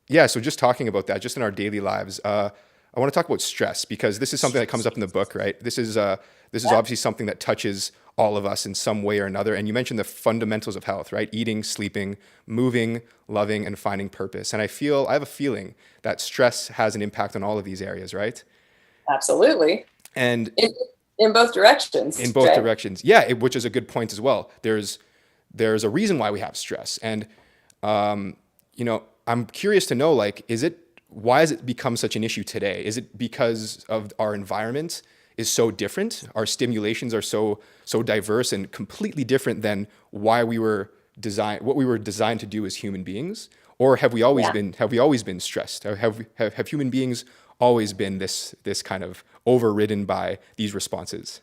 Yeah, so just talking about that, just in our daily lives, I want to talk about stress because this is something that comes up in the book, right? This is Yeah, obviously something that touches all of us in some way or another. And you mentioned the fundamentals of health, right? Eating, sleeping, moving, loving, and finding purpose. And I have a feeling that stress has an impact on all of these areas, right? absolutely. And In, in both in directions, both right? directions, yeah, which is a good point as well. There's a reason why we have stress, and I'm curious to know, like, why has it become such an issue today? Is it because of our environment is so different? Our stimulations are so diverse and completely different than what we were designed to do as human beings? Or Yeah. have we always been stressed? Have human beings always been this kind of overridden by these responses?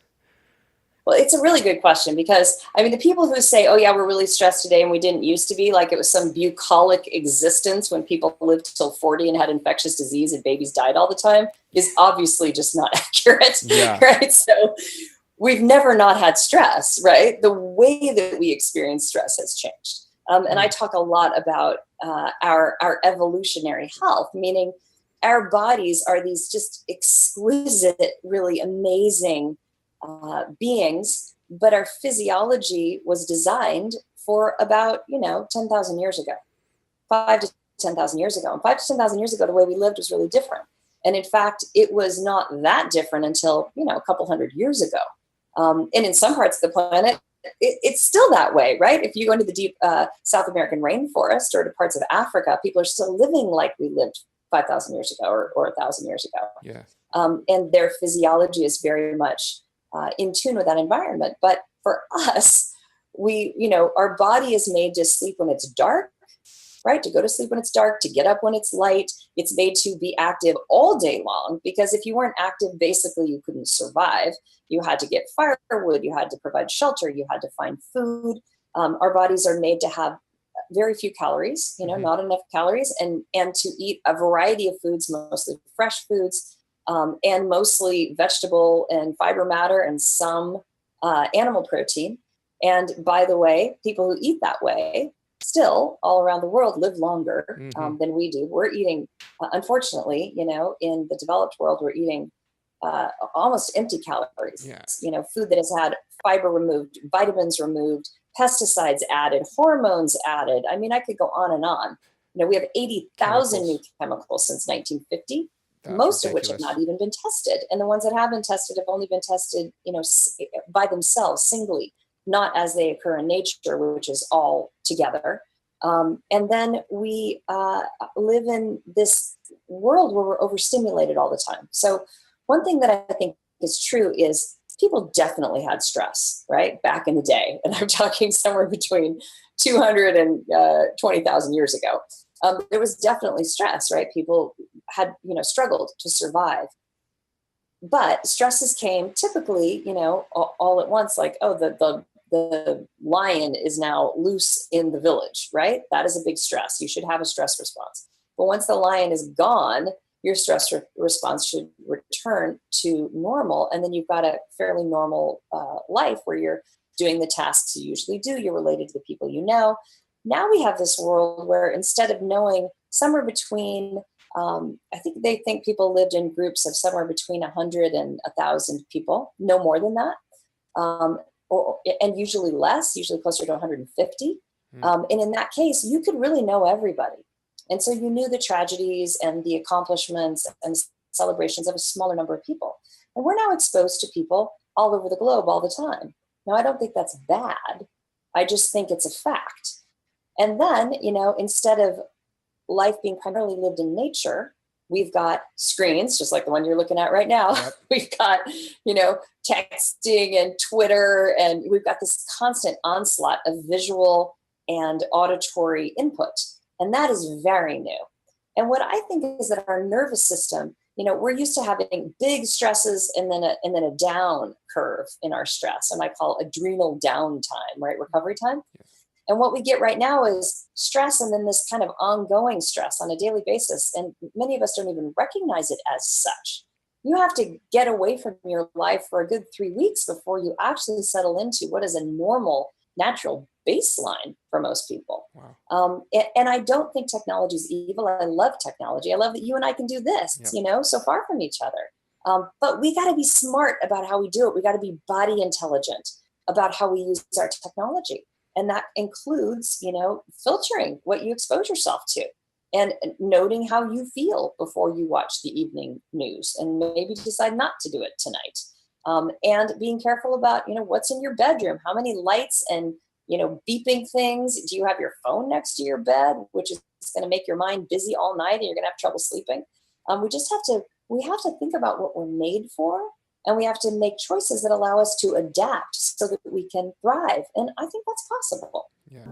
Well, it's a really good question because I mean, the people who say, "Oh yeah, we're really stressed today, and we didn't used to be," like it was some bucolic existence when people lived till 40 and had infectious disease and babies died all the time, is obviously just not accurate, Yeah. right? So we've never not had stress, right? The way that we experience stress has changed, and I Hmm. talk a lot about our evolutionary health, meaning our bodies are these just exquisite, really amazing beings, but our physiology was designed for about 10,000 years ago, 5 to 10,000 years ago. And 5 to 10,000 years ago, the way we lived was really different. And in fact, it was not that different until a couple hundred years ago. And in some parts of the planet, it's still that way, right? If you go into the deep South American rainforest or to parts of Africa, people are still living like we lived 5,000 years ago or 1,000 years ago. Yeah. And their physiology is very much in tune with that environment. But for us, our body is made to sleep when it's dark, right? To go to sleep when it's dark, to get up when it's light. It's made to be active all day long because if you weren't active, basically you couldn't survive. You had to get firewood, you had to provide shelter, you had to find food. Our bodies are made to have very few calories, Hmm. not enough calories, and to eat a variety of foods, mostly fresh foods, and mostly vegetable and fiber matter and some animal protein. And by the way, people who eat that way still all around the world live longer Hmm. than we do. We're eating, unfortunately, in the developed world, we're eating almost empty calories, Yeah. food that has had fiber removed, vitamins removed, pesticides added, hormones added. I mean, I could go on and on. We have 80,000 new Chemicals. chemicals since 1950, That's most of which have not ridiculous. even been tested. And the ones that have been tested have only been tested, by themselves, singly, not as they occur in nature, which is all together. And then we live in this world where we're overstimulated all the time. So, one thing that I think is true is people definitely had stress, right? Back in the day. And I'm talking somewhere between 200 and 20,000 years ago. There was definitely stress, right? People had, struggled to survive. But stresses came typically, all at once, like, oh, the lion is now loose in the village, right? That is a big stress. You should have a stress response. But once the lion is gone, your stress response should return to normal. And then you've got a fairly normal life where you're doing the tasks you usually do, you're related to the people you know. Now we have this world where instead of knowing somewhere between I think they think people lived in groups of somewhere between 100 and 1,000 people, no more than that, um, and usually less, usually closer to 150. Mm. And in that case, you could really know everybody. And so you knew the tragedies and the accomplishments and celebrations of a smaller number of people. And we're now exposed to people all over the globe all the time. Now, I don't think that's bad. I just think it's a fact. And then, instead of life being primarily lived in nature, we've got screens, just like the one you're looking at right now. Yep. We've got, texting and Twitter, and we've got this constant onslaught of visual and auditory input. And that is very new. And what I think is that our nervous system, we're used to having big stresses and then a down curve in our stress, and I call adrenal downtime, right? Recovery time. Yes. And what we get right now is stress and then this kind of ongoing stress on a daily basis. And many of us don't even recognize it as such. You have to get away from your life for a good 3 weeks before you actually settle into what is a normal natural baseline for most people. Wow. And I don't think technology is evil. I love technology. I love that you and I can do this, Yeah. so far from each other. But we got to be smart about how we do it. We got to be body intelligent about how we use our technology. And that includes, filtering what you expose yourself to and noting how you feel before you watch the evening news and maybe decide not to do it tonight. And being careful about, what's in your bedroom, how many lights and, beeping things. Do you have your phone next to your bed, which is going to make your mind busy all night and you're going to have trouble sleeping? We have to think about what we're made for, and we have to make choices that allow us to adapt so that we can thrive. And I think that's possible. Yeah.